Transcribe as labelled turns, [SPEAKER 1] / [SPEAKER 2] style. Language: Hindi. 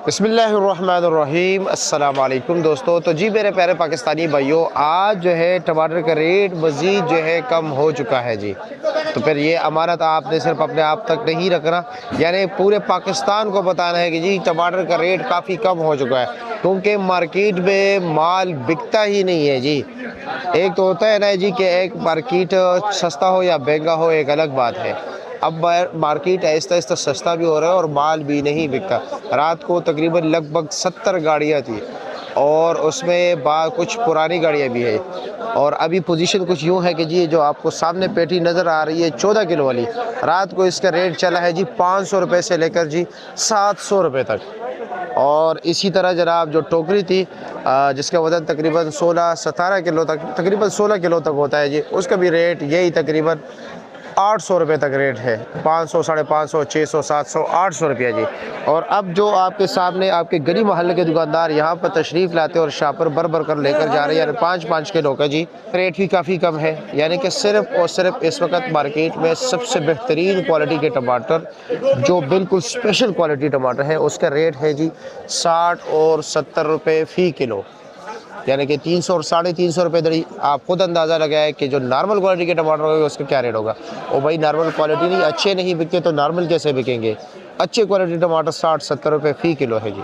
[SPEAKER 1] बिस्मिल्लाहिर्रहमानिर्रहीम अस्सलाम वालेकुम दोस्तों। तो जी मेरे प्यारे पाकिस्तानी भाइयों, आज जो है टमाटर का रेट मज़ीद जो है कम हो चुका है जी। तो फिर ये अमानत आपने सिर्फ अपने आप तक नहीं रखना, यानी पूरे पाकिस्तान को बताना है कि जी टमाटर का रेट काफ़ी कम हो चुका है, क्योंकि मार्केट में माल बिकता ही नहीं है जी। एक तो होता है ना जी कि एक मार्केट सस्ता हो या महंगा हो, एक अलग बात है। अब मार्केट आहिस्ता आहिस्ता सस्ता भी हो रहा है और माल भी नहीं बिकता। रात को तकरीबन लगभग 70 गाड़ियाँ थी और उसमें कुछ पुरानी गाड़ियाँ भी है। और अभी पोजीशन कुछ यूँ है कि जी जो आपको सामने पेटी नज़र आ रही है 14 किलो वाली, रात को इसका रेट चला है जी 500 रुपये से लेकर जी 700 रुपये तक। और इसी तरह जनाब जो टोकरी थी जिसका वज़न तकरीबन 16-17 किलो तक, तकरीबन 16 किलो तक होता है जी, उसका भी रेट यही तकरीबन 800 रुपये तक रेट है। 500, 550, 600, 700, 800 रुपया जी। और अब जो आपके सामने आपके गली मोहल्ले के दुकानदार यहाँ पर तशरीफ़ लाते और शापर भर भर कर लेकर जा रहे हैं, यानी 5-5 किलो का जी, रेट भी काफ़ी कम है। यानी कि सिर्फ़ और सिर्फ इस वक्त मार्केट में सबसे बेहतरीन क्वालिटी के टमाटर, जो बिल्कुल स्पेशल क्वालिटी टमाटर है, उसका रेट है जी 60 और 70 रुपये फ़ी किलो, यानी कि 300 और 350 रुपये दरी। आप खुद अंदाज़ा लगाए कि जो नॉर्मल क्वालिटी के टमाटर होंगे उसका क्या रेट होगा। और भाई नॉर्मल क्वालिटी नहीं, अच्छे नहीं बिकते तो नॉर्मल कैसे बिकेंगे। अच्छे क्वालिटी टमाटर 60-70 रुपये फ़ी किलो है जी।